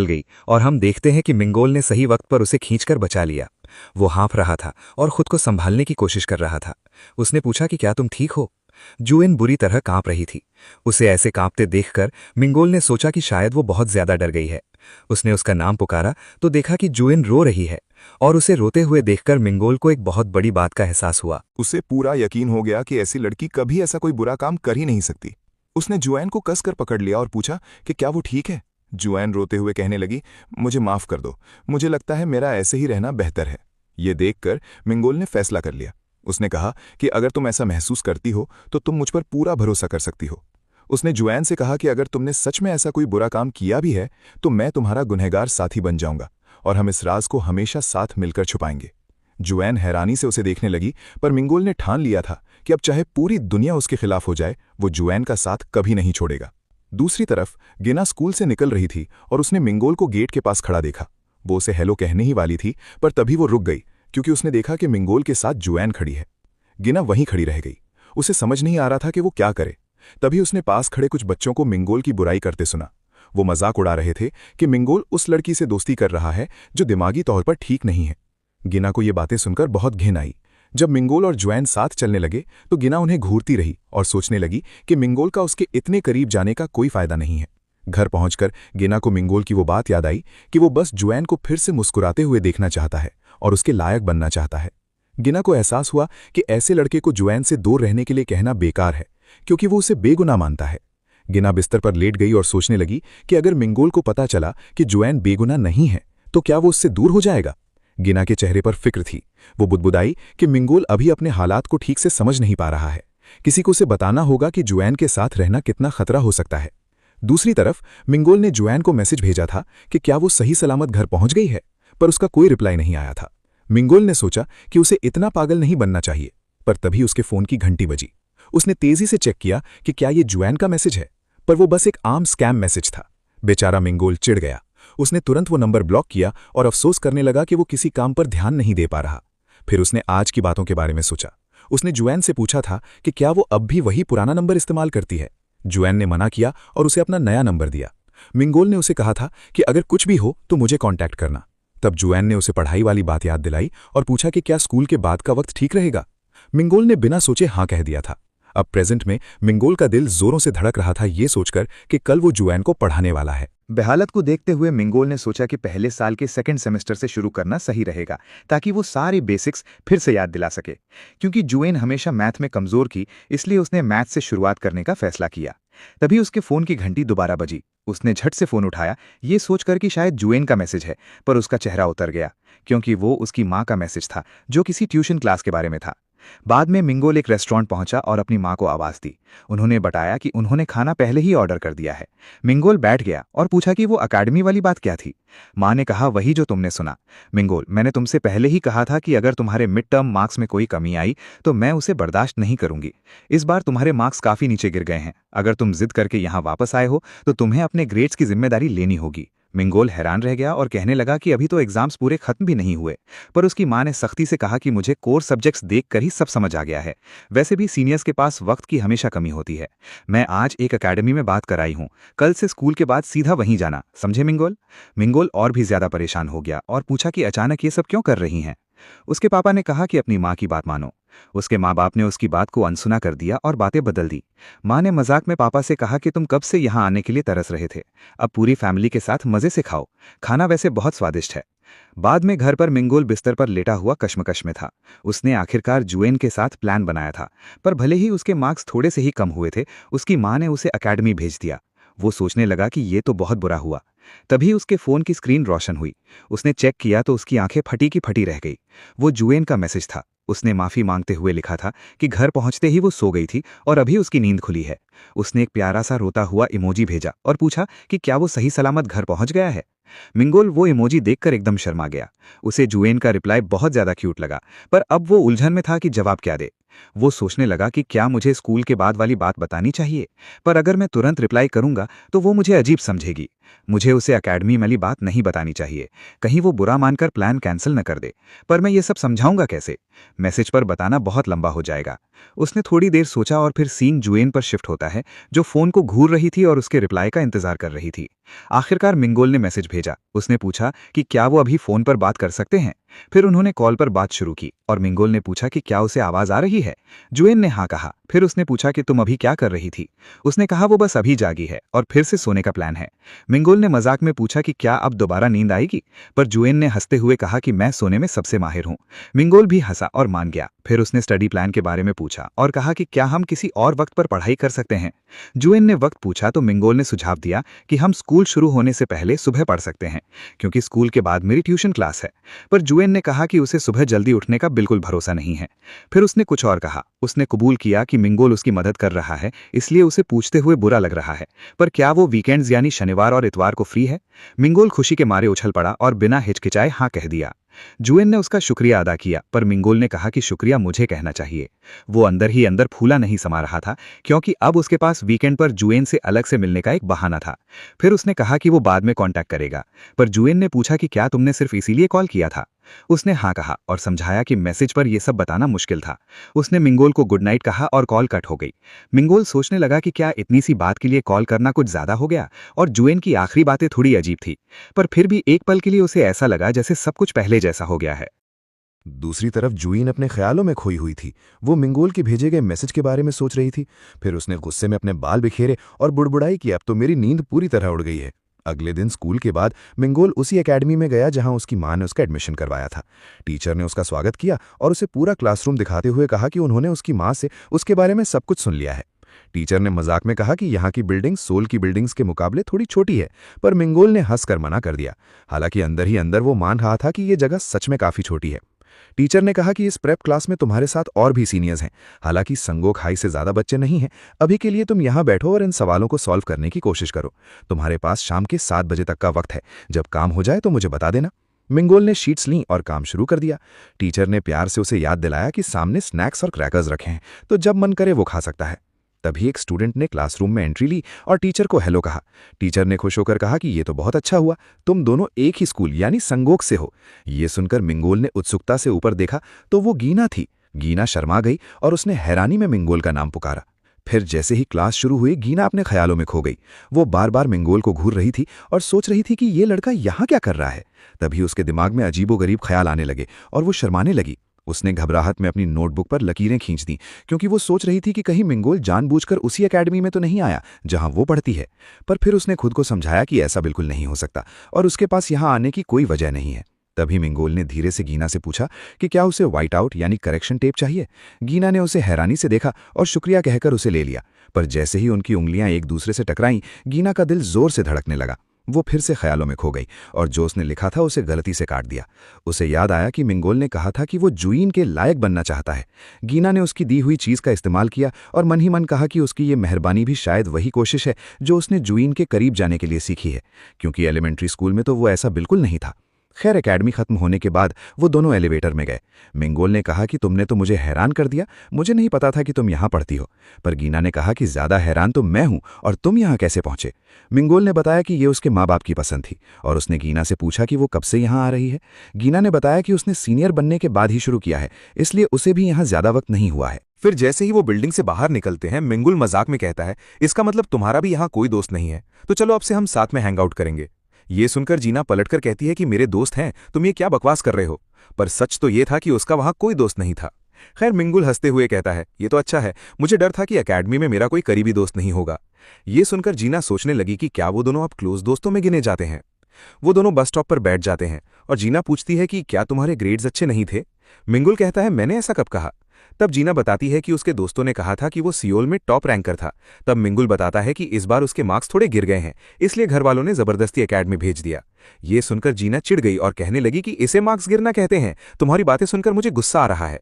गई और हम देखते हैं कि मिंगोल ने सही वक्त पर उसे खींचकर बचा लिया। वो हाँफ रहा था और खुद को संभालने की कोशिश कर रहा था। उसने पूछा कि क्या तुम ठीक हो? जुएन बुरी तरह कांप रही थी। उसे ऐसे कांपते देखकर मिंगोल ने सोचा कि शायद वो बहुत ज्यादा डर गई है। उसने उसका नाम पुकारा तो देखा कि जुएन रो रही है और उसे रोते हुए देखकर मिंगोल को एक बहुत बड़ी बात का एहसास हुआ। उसे पूरा यकीन हो गया कि ऐसी लड़की कभी ऐसा कोई बुरा काम कर ही नहीं सकती। उसने जुएन को कसकर पकड़ लिया और पूछा कि क्या वो ठीक है। जुएन रोते हुए कहने लगी, मुझे माफ कर दो, मुझे लगता है मेरा ऐसे ही रहना बेहतर है। ये देखकर मिंगोल ने फैसला कर लिया। उसने कहा कि अगर तुम ऐसा महसूस करती हो तो तुम मुझ पर पूरा भरोसा कर सकती हो। उसने जुएन से कहा कि अगर तुमने सच में ऐसा कोई बुरा काम किया भी है तो मैं तुम्हारा गुनहगार साथी बन जाऊंगा और हम इस राज को हमेशा साथ मिलकर छुपाएंगे। जुएन हैरानी से उसे देखने लगी, पर मिंगोल ने ठान लिया था कि अब चाहे पूरी दुनिया उसके खिलाफ हो जाए, वो जुएन का साथ कभी नहीं छोड़ेगा। दूसरी तरफ गिना स्कूल से निकल रही थी और उसने मिंगोल को गेट के पास खड़ा देखा। वो उसे हेलो कहने ही वाली थी, पर तभी वो रुक गई क्योंकि उसने देखा कि मिंगोल के साथ जुएन खड़ी है। गिना वहीं खड़ी रह गई। उसे समझ नहीं आ रहा था कि वो क्या करे। तभी उसने पास खड़े कुछ बच्चों को मिंगोल की बुराई करते सुना। वो मजाक उड़ा रहे थे कि मिंगोल उस लड़की से दोस्ती कर रहा है जो दिमागी तौर पर ठीक नहीं है। गिना को ये बातें सुनकर बहुत घिन आई। जब मिंगोल और जुएन साथ चलने लगे तो गिना उन्हें घूरती रही और सोचने लगी कि मिंगोल का उसके इतने करीब जाने का कोई फायदा नहीं है। घर पहुंचकर गिना को मिंगोल की वो बात याद आई कि वो बस जुएन को फिर से मुस्कुराते हुए देखना चाहता है और उसके लायक बनना चाहता है। गिना को एहसास हुआ कि ऐसे लड़के को जुएन से दूर रहने के लिए कहना बेकार है, क्योंकि वो उसे बेगुनाह मानता है। गिना बिस्तर पर लेट गई और सोचने लगी कि अगर मिंगोल को पता चला कि जुएन बेगुनाह नहीं है तो क्या वो उससे दूर हो जाएगा। गिना के चेहरे पर फिक्र थी। वो बुदबुदाई कि मिंगोल अभी अपने हालात को ठीक से समझ नहीं पा रहा है। किसी को उसे बताना होगा कि जुएन के साथ रहना कितना खतरा हो सकता है। दूसरी तरफ मिंगोल ने जुएन को मैसेज भेजा था कि क्या वो सही सलामत घर पहुंच गई है, पर उसका कोई रिप्लाई नहीं आया था। मिंगोल ने सोचा कि उसे इतना पागल नहीं बनना चाहिए, पर तभी उसके फोन की घंटी बजी। उसने तेजी से चेक किया कि क्या ये जुएन का मैसेज है, पर वो बस एक आम स्कैम मैसेज था। बेचारा मिंगोल चिढ़ गया। उसने तुरंत वो नंबर ब्लॉक किया और अफसोस करने लगा कि वो किसी काम पर ध्यान नहीं दे पा रहा। फिर उसने आज की बातों के बारे में सोचा। उसने जुएन से पूछा था कि क्या वो अब भी वही पुराना नंबर इस्तेमाल करती है। जुएन ने मना किया और उसे अपना नया नंबर दिया। मिंगोल ने उसे कहा था कि अगर कुछ भी हो तो मुझे कांटेक्ट करना। तब जुएन ने उसे पढ़ाई वाली बात याद दिलाई और पूछा कि क्या स्कूल के बाद का वक्त ठीक रहेगा। मिंगोल ने बिना सोचे हाँ कह दिया था। अब प्रेजेंट में मिंगोल का दिल जोरों से धड़क रहा था ये सोचकर कि कल वो जुएन को पढ़ाने वाला है। बेहालत को देखते हुए मिंगोल ने सोचा कि पहले साल के सेकंड सेमेस्टर से शुरू करना सही रहेगा, ताकि वो सारे बेसिक्स फिर से याद दिला सके। क्योंकि जुएन हमेशा मैथ में कमजोर की, इसलिए उसने मैथ से शुरुआत करने का फैसला किया। तभी उसके फोन की घंटी दोबारा बजी। उसने झट से फोन उठाया, ये सोचकर कि शायद जुएन का मैसेज है, पर उसका चेहरा उतर गया क्योंकि वो उसकी माँ का मैसेज था, जो किसी ट्यूशन क्लास के बारे में था। बाद में मिंगोल एक रेस्टोरेंट पहुंचा और अपनी मां को आवाज दी। उन्होंने बताया कि उन्होंने खाना पहले ही ऑर्डर कर दिया है। मिंगोल बैठ गया और पूछा कि वो अकादमी वाली बात क्या थी। मां ने कहा, वही जो तुमने सुना। मिंगोल, मैंने तुमसे पहले ही कहा था कि अगर तुम्हारे मिड टर्म मार्क्स में कोई कमी आई तो मैं उसे बर्दाश्त नहीं करूंगी। इस बार तुम्हारे मार्क्स काफी नीचे गिर गए हैं। अगर तुम जिद करके यहाँ वापस आए हो तो तुम्हें अपने ग्रेड्स की जिम्मेदारी लेनी होगी। मिंगोल हैरान रह गया और कहने लगा कि अभी तो एग्जाम्स पूरे खत्म भी नहीं हुए। पर उसकी मां ने सख्ती से कहा कि मुझे कोर सब्जेक्ट्स देखकर ही सब समझ आ गया है। वैसे भी सीनियर्स के पास वक्त की हमेशा कमी होती है। मैं आज एक अकेडमी में बात कराई हूं, कल से स्कूल के बाद सीधा वहीं जाना, समझे मिंगोल? मिंगोल और भी ज्यादा परेशान हो गया और पूछा कि अचानक ये सब क्यों कर रही हैं। उसके पापा ने कहा कि अपनी माँ की बात मानो। उसके माँ बाप ने उसकी बात को अनसुना कर दिया और बातें बदल दी। माँ ने मजाक में पापा से कहा कि तुम कब से यहाँ आने के लिए तरस रहे थे, अब पूरी फैमिली के साथ मजे से खाओ, खाना वैसे बहुत स्वादिष्ट है। बाद में घर पर मिंगोल बिस्तर पर लेटा हुआ कश्मकश में था। उसने आखिरकार जुएन के साथ प्लान बनाया था, पर भले ही उसके मार्क्स थोड़े से ही कम हुए थे, उसकी माँ ने उसे अकेडमी भेज दिया। वो सोचने लगा कि ये तो बहुत बुरा हुआ। तभी उसके फोन की स्क्रीन रोशन हुई। उसने चेक किया तो उसकी आंखें फटी की फटी रह गई। वो जुएन का मैसेज था। उसने माफी मांगते हुए लिखा था कि घर पहुंचते ही वो सो गई थी और अभी उसकी नींद खुली है। उसने एक प्यारा सा रोता हुआ इमोजी भेजा और पूछा कि क्या वो सही सलामत घर पहुंच गया है। मिंगोल वो इमोजी देखकर एकदम शर्मा गया। उसे जुएन का रिप्लाई बहुत ज्यादा क्यूट लगा, पर अब वो उलझन में था कि जवाब क्या दे। वो सोचने लगा कि क्या मुझे स्कूल के बाद वाली बात बतानी चाहिए, पर अगर मैं तुरंत रिप्लाई करूंगा तो वो मुझे अजीब समझेगी। मुझे उसे अकेडमी वाली बात नहीं बतानी चाहिए, कहीं वो बुरा मानकर प्लान कैंसिल न कर दे। पर मैं ये सब समझाऊंगा कैसे? मैसेज पर बताना बहुत लंबा हो जाएगा। उसने थोड़ी देर सोचा और फिर सीन जुएन पर शिफ्ट होता है, जो फोन को घूर रही थी और उसके रिप्लाई का इंतजार कर रही थी। आखिरकार मिंगोल ने मैसेज भेजा। उसने पूछा कि क्या वो अभी फोन पर बात कर सकते हैं। फिर उन्होंने कॉल पर बात शुरू की और मिंगोल ने पूछा कि क्या उसे आवाज आ रही है। जुएन ने हाँ कहा। फिर उसने पूछा कि तुम अभी क्या कर रही थी। उसने कहा वो बस अभी जागी है और फिर से सोने का प्लान है। मिंगोल ने मजाक में पूछा कि क्या अब दोबारा नींद आएगी, पर जुएन ने हंसते हुए कहा कि मैं सोने में सबसे माहिर हूं। मिंगोल भी हंसा और मान गया। फिर उसने स्टडी प्लान के बारे में पूछा और कहा कि क्या हम किसी और वक्त पर पढ़ाई कर सकते हैं। जुएन ने वक्त पूछा तो मिंगोल ने सुझाव दिया कि हम स्कूल शुरू होने से पहले सुबह पढ़ सकते हैं, क्योंकि स्कूल के बाद मेरी ट्यूशन क्लास है। पर जुएन ने कहा कि उसे सुबह जल्दी उठने का बिल्कुल भरोसा नहीं है। फिर उसने कुछ और कहा। उसने कबूल किया कि मिंगोल उसकी मदद कर रहा है, इसलिए उसे पूछते हुए बुरा लग रहा है, पर क्या वो वीकेंड्स यानी शनिवार और इतवार को फ्री है। मिंगोल खुशी के मारे उछल पड़ा और बिना हिचकिचाए हाँ कह दिया। जुएन ने उसका शुक्रिया अदा किया, पर मिंगोल ने कहा कि शुक्रिया मुझे कहना चाहिए। वो अंदर ही अंदर फूला नहीं समा रहा था, क्योंकि अब उसके पास वीकेंड पर जुएन से अलग से मिलने का एक बहाना था। फिर उसने कहा कि वो बाद में कांटेक्ट करेगा, पर जुएन ने पूछा कि क्या तुमने सिर्फ इसीलिए कॉल किया था। उसने हाँ कहा और समझाया कि मैसेज पर यह सब बताना मुश्किल था। उसने मिंगोल को गुड नाइट कहा और कॉल कट हो गई। मिंगोल सोचने लगा कि क्या इतनी सी बात के लिए कॉल करना कुछ ज्यादा हो गया, और जुएन की आखिरी बातें थोड़ी अजीब थी। पर फिर भी एक पल के लिए उसे ऐसा लगा जैसे सब कुछ पहले जैसा हो गया है। दूसरी तरफ जुईन अपने ख्यालों में खोई हुई थी। वो मिंगोल के भेजे गए मैसेज के बारे में सोच रही थी। फिर उसने गुस्से में अपने बाल बिखेरे और बुड़बुड़ाई कि अब तो मेरी नींद पूरी तरह उड़ गई है। अगले दिन स्कूल के बाद मिंगोल उसी एकेडमी में गया जहां उसकी मां ने उसका एडमिशन करवाया था। टीचर ने उसका स्वागत किया और उसे पूरा क्लासरूम दिखाते हुए कहा कि उन्होंने उसकी मां से उसके बारे में सब कुछ सुन लिया है। टीचर ने मजाक में कहा कि यहाँ की बिल्डिंग सोल की बिल्डिंग्स के मुकाबले थोड़ी छोटी है, पर मिंगोल ने हंसकर मना कर दिया। हालांकि अंदर ही अंदर वो मान रहा था कि ये जगह सच में काफी छोटी है। टीचर ने कहा कि इस प्रेप क्लास में तुम्हारे साथ और भी सीनियर्स हैं। हालांकि संगोक हाई से ज्यादा बच्चे नहीं हैं। अभी के लिए तुम यहां बैठो और इन सवालों को सॉल्व करने की कोशिश करो। तुम्हारे पास शाम के 7 बजे तक का वक्त है। जब काम हो जाए तो मुझे बता देना। मिंगोल ने शीट्स लीं और काम शुरू कर दिया। टीचर ने प्यार से उसे याद दिलाया कि सामने स्नैक्स और क्रैकर्स रखे हैं, तो जब मन करे वो खा सकता है। तभी एक स्टूडेंट ने क्लासरूम में एंट्री ली और टीचर को हेलो कहा। टीचर ने खुश होकर कहा कि ये तो बहुत अच्छा हुआ, तुम दोनों एक ही स्कूल यानी संगोक से हो। ये सुनकर मिंगोल ने उत्सुकता से ऊपर देखा तो वो गीना थी। गीना शर्मा गई और उसने हैरानी में मिंगोल का नाम पुकारा। फिर जैसे ही क्लास शुरू हुई, गीना अपने ख्यालों में खो गई। वो बार बार मिंगोल को घूर रही थी और सोच रही थी कि ये लड़का यहाँ क्या कर रहा है। तभी उसके दिमाग में अजीबोगरीब ख्याल आने लगे और वो शर्माने लगी। उसने घबराहट में अपनी नोटबुक पर लकीरें खींच दी, क्योंकि वो सोच रही थी कि कहीं मिंगोल जानबूझकर उसी एकेडमी में तो नहीं आया जहां वो पढ़ती है। पर फिर उसने खुद को समझाया कि ऐसा बिल्कुल नहीं हो सकता और उसके पास यहां आने की कोई वजह नहीं है। तभी मिंगोल ने धीरे से गीना से पूछा कि क्या उसे व्हाइट आउट यानी करेक्शन टेप चाहिए। गीना ने उसे हैरानी से देखा और शुक्रिया कहकर उसे ले लिया। पर जैसे ही उनकी उंगलियां एक दूसरे से टकराईं, गीना का दिल जोर से धड़कने लगा। वो फिर से ख्यालों में खो गई और जो उसने लिखा था उसे गलती से काट दिया। उसे याद आया कि मिंगोल ने कहा था कि वो जुईन के लायक बनना चाहता है। गीना ने उसकी दी हुई चीज़ का इस्तेमाल किया और मन ही मन कहा कि उसकी ये मेहरबानी भी शायद वही कोशिश है जो उसने जुईन के करीब जाने के लिए सीखी है, क्योंकि एलिमेंट्री स्कूल में तो वो ऐसा बिल्कुल नहीं था। खैर, एकेडमी खत्म होने के बाद वो दोनों एलिवेटर में गए। मिंगोल ने कहा कि तुमने तो मुझे हैरान कर दिया, मुझे नहीं पता था कि तुम यहाँ पढ़ती हो। पर गीना ने कहा कि ज्यादा हैरान तो मैं हूं और तुम यहाँ कैसे पहुंचे। मिंगोल ने बताया कि ये उसके माँ बाप की पसंद थी और उसने गीना से पूछा कि वो कब से यहाँ आ रही है। गीना ने बताया कि उसने सीनियर बनने के बाद ही शुरू किया है, इसलिए उसे भी यहाँ ज्यादा वक्त नहीं हुआ है। फिर जैसे ही वो बिल्डिंग से बाहर निकलते हैं, मिंगुल मजाक में कहता है, इसका मतलब तुम्हारा भी यहाँ कोई दोस्त नहीं है, तो चलो अब से हम साथ में हैंग आउट करेंगे। ये सुनकर जीना पलटकर कहती है कि मेरे दोस्त हैं, तुम ये क्या बकवास कर रहे हो। पर सच तो ये था कि उसका वहां कोई दोस्त नहीं था। खैर, मिंगुल हंसते हुए कहता है, ये तो अच्छा है, मुझे डर था कि एकेडमी में मेरा कोई करीबी दोस्त नहीं होगा। ये सुनकर जीना सोचने लगी कि क्या वो दोनों अब क्लोज दोस्तों में गिने जाते हैं। वो दोनों बस स्टॉप पर बैठ जाते हैं और जीना पूछती है कि क्या तुम्हारे ग्रेड्स अच्छे नहीं थे। मिंगुल कहता है, मैंने ऐसा कब कहा। तब जीना बताती है कि उसके दोस्तों ने कहा था कि वो सियोल में टॉप रैंकर था। तब मिंगुल बताता है कि इस बार उसके मार्क्स थोड़े गिर गए हैं, इसलिए घर वालों ने जबरदस्ती एकेडमी भेज दिया। ये सुनकर जीना चिढ़ गई और कहने लगी कि इसे मार्क्स गिरना कहते हैं, तुम्हारी बातें सुनकर मुझे गुस्सा आ रहा है।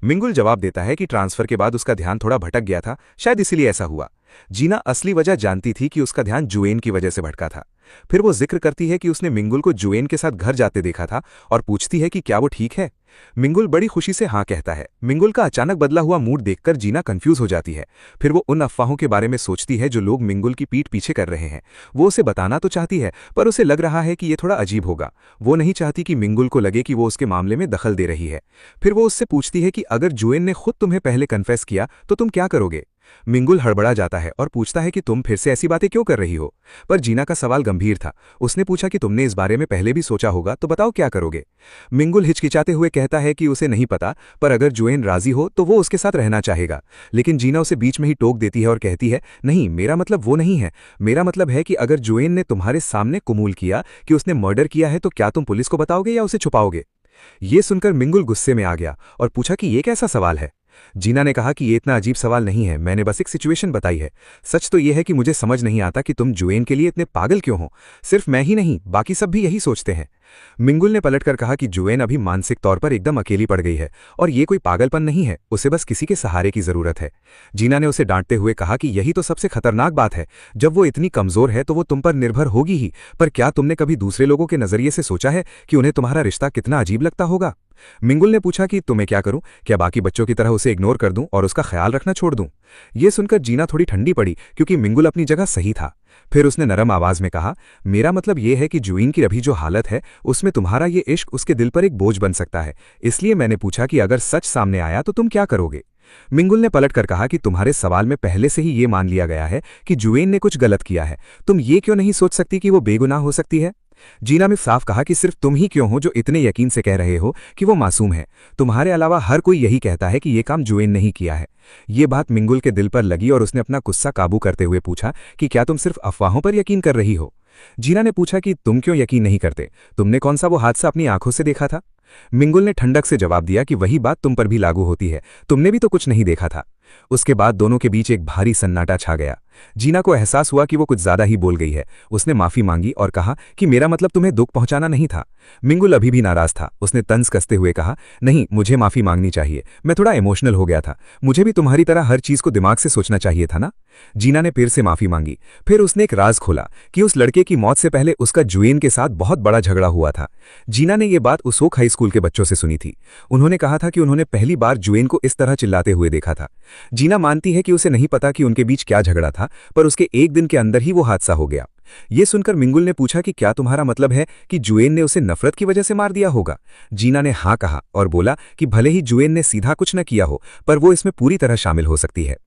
मिंगुल जवाब देता है कि ट्रांसफर के बाद उसका ध्यान थोड़ा भटक गया था, शायद इसीलिए ऐसा हुआ। जीना असली वजह जानती थी कि उसका ध्यान जुएन की वजह से भटका था। फिर वो जिक्र करती है कि उसने मिंगुल को जुएन के साथ घर जाते देखा था और पूछती है कि क्या वो ठीक है। मिंगुल बड़ी खुशी से हाँ कहता है। मिंगुल का अचानक बदला हुआ मूड देखकर जीना कंफ्यूज हो जाती है। फिर वो उन अफवाहों के बारे में सोचती है जो लोग मिंगुल की पीठ पीछे कर रहे हैं। वो उसे बताना तो चाहती है, पर उसे लग रहा है कि ये थोड़ा अजीब होगा। वो नहीं चाहती कि मिंगुल को लगे कि वो उसके मामले में दखल दे रही है। फिर वो उससे पूछती है कि अगर जुएन ने खुद तुम्हें पहले कन्फेस किया तो तुम क्या करोगे। मिंगुल हड़बड़ा जाता है और पूछता है कि तुम फिर से ऐसी बातें क्यों कर रही हो। पर जीना का सवाल गंभीर था। उसने पूछा कि तुमने इस बारे में पहले भी सोचा होगा, तो बताओ क्या करोगे। मिंगुल हिचकिचाते हुए कहता है कि उसे नहीं पता, पर अगर जुएन राजी हो तो वो उसके साथ रहना चाहेगा। लेकिन जीना उसे बीच में ही टोक देती है और कहती है, नहीं, मेरा मतलब वो नहीं है। मेरा मतलब है कि अगर जुएन ने तुम्हारे सामने कबूल किया कि उसने मर्डर किया है तो क्या तुम पुलिस को बताओगे या उसे छुपाओगे। ये सुनकर मिंगुल गुस्से में आ गया और पूछा कि ये कैसा सवाल है। जीना ने कहा कि ये इतना अजीब सवाल नहीं है, मैंने बस एक सिचुएशन बताई है। सच तो यह है कि मुझे समझ नहीं आता कि तुम जुएन के लिए इतने पागल क्यों हो। सिर्फ मैं ही नहीं, बाकी सब भी यही सोचते हैं। मिंगुल ने पलटकर कहा कि जुएन अभी मानसिक तौर पर एकदम अकेली पड़ गई है और ये कोई पागलपन नहीं है, उसे बस किसी के सहारे की जरूरत है। जीना ने उसे डांटते हुए कहा कि यही तो सबसे खतरनाक बात है। जब वो इतनी कमजोर है तो वो तुम पर निर्भर होगी ही, पर क्या तुमने कभी दूसरे लोगों के नजरिए से सोचा है कि उन्हें तुम्हारा रिश्ता कितना अजीब लगता होगा। मिंगुल ने पूछा कि तुम्हें क्या करूं, क्या बाकी बच्चों की तरह उसे इग्नोर कर दूं और उसका ख्याल रखना छोड़ दूं। यह सुनकर जीना थोड़ी ठंडी पड़ी, क्योंकि मिंगुल अपनी जगह सही था। फिर उसने नरम आवाज में कहा, मेरा मतलब यह है कि जुइन की अभी जो हालत है उसमें तुम्हारा ये इश्क उसके दिल पर एक बोझ बन सकता है। इसलिए मैंने पूछा कि अगर सच सामने आया तो तुम क्या करोगे। मिंगुल ने पलटकर कहा कि तुम्हारे सवाल में पहले से ही ये मान लिया गया है कि जुएन ने कुछ गलत किया है। तुम ये क्यों नहीं सोच सकती कि वो बेगुनाह हो सकती है। जीना ने साफ कहा कि सिर्फ तुम ही क्यों हो जो इतने यकीन से कह रहे हो कि वो मासूम है। तुम्हारे अलावा हर कोई यही कहता है कि ये काम जुएन नहीं किया है। ये बात मिंगुल के दिल पर लगी और उसने अपना गुस्सा काबू करते हुए पूछा कि क्या तुम सिर्फ अफवाहों पर यकीन कर रही हो। जीना ने पूछा कि तुम क्यों यकीन नहीं करते, तुमने कौन सा वो हादसा अपनी आंखों से देखा था। मिंगुल ने ठंडक से जवाब दिया कि वही बात तुम पर भी लागू होती है, तुमने भी तो कुछ नहीं देखा था। उसके बाद दोनों के बीच एक भारी सन्नाटा छा गया। जीना को एहसास हुआ कि वो कुछ ज्यादा ही बोल गई है। उसने माफी मांगी और कहा कि मेरा मतलब तुम्हें दुख पहुंचाना नहीं था। मिंगुल अभी भी नाराज था। उसने तंज कसते हुए कहा, नहीं, मुझे माफी मांगनी चाहिए, मैं थोड़ा इमोशनल हो गया था। मुझे भी तुम्हारी तरह हर चीज को दिमाग से सोचना चाहिए था ना। जीना ने फिर से माफी मांगी। फिर उसने एक राज खोला कि उस लड़के की मौत से पहले उसका जुएन के साथ बहुत बड़ा झगड़ा हुआ था। जीना ने यह बात उसोक हाई स्कूल के बच्चों से सुनी थी। उन्होंने कहा था कि उन्होंने पहली बार जुएन को इस तरह चिल्लाते हुए देखा था। जीना मानती है कि उसे नहीं पता कि उनके बीच क्या झगड़ा था, पर उसके एक दिन के अंदर ही वो हादसा हो गया। ये सुनकर मिंगुल ने पूछा कि क्या तुम्हारा मतलब है कि जुएन ने उसे नफरत की वजह से मार दिया होगा। जीना ने हाँ कहा और बोला कि भले ही जुएन ने सीधा कुछ न किया हो, पर वो इसमें पूरी तरह शामिल हो सकती है।